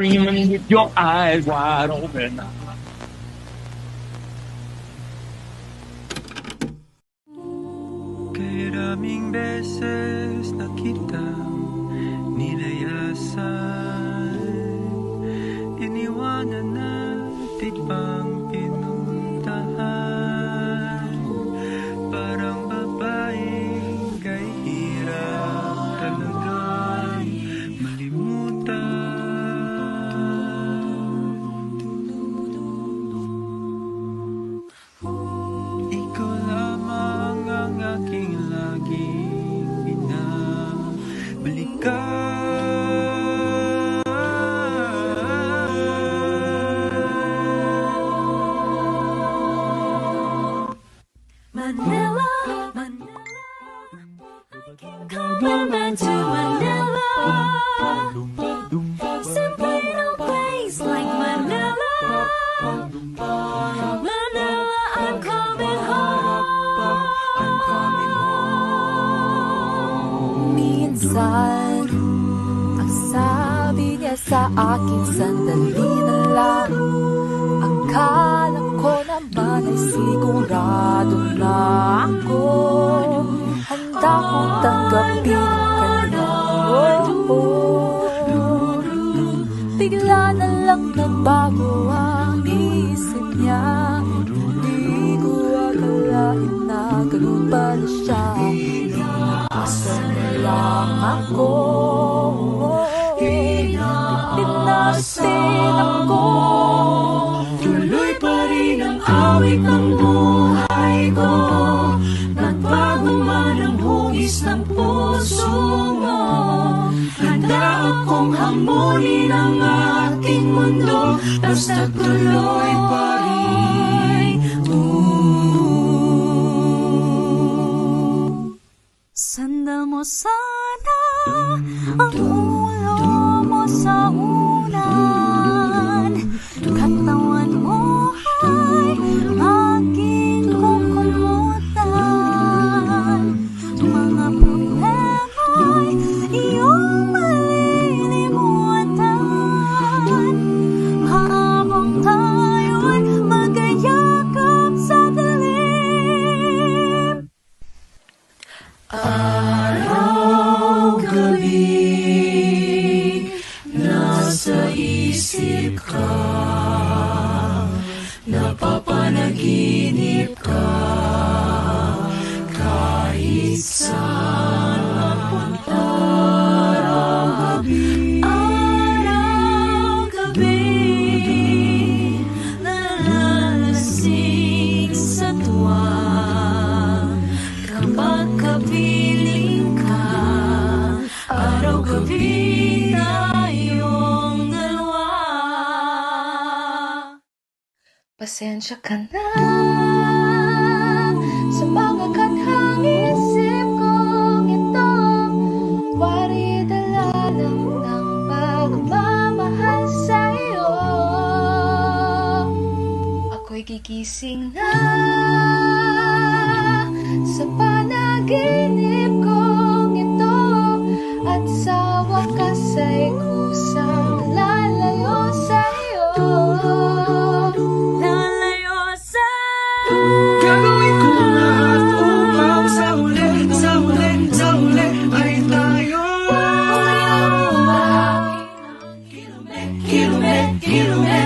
Dreaming with your eyes wide open. Maraming beses na kitang nilayasan, iniwanan at ibang pinuntahan. Parang babaeng kay hirap talagang malimutan. Ikaw lamang ang aking laging binabalikan. Manila, Manila, I can call my mind to Manila. Simply no place like Manila. Manila, I'm coming home. Minsan, ang sabi niya sa akin, sandali na lang. Akala ko naman ay sigurado na ako. Handa kong tanggapin ang kanyang bigla na lang nagbago ang isip niya. Hindi ko akalain na ganun pala siya. Pinasa na lang ako. Pinasin ako. Tuloy pa rin ang awit ng buhay ko. Nagbago man ang hugis ng puso mo. Handa akong hamunin ang aking mundo. Basta tuloy pa rin. Sandal mo sana ang ulo mo sa unan. Katawan mo ay aking kukulutan. Mga problema'y iyong malilimutan. Habang tayo'y magkayakap sa dilim. Araw, gabi, nasa isip ka. Napapanaginip ka. Kahit saan mapunta. Araw, gabi, nalalasing sa tuwa. Kapag kapiling ka, araw-gabi tayong dalawa. Pasensya ka na sa mga kathang isip kong ito. Wari dala lang ng pagmamahal sa'yo. Ako'y gigising na sa panaginip kong ito. At sa wakas ay kusang lalayo sa'yo. Gagawin ko lahat upang sa huli ay tayo. Kilomet, kilomet, kilomet.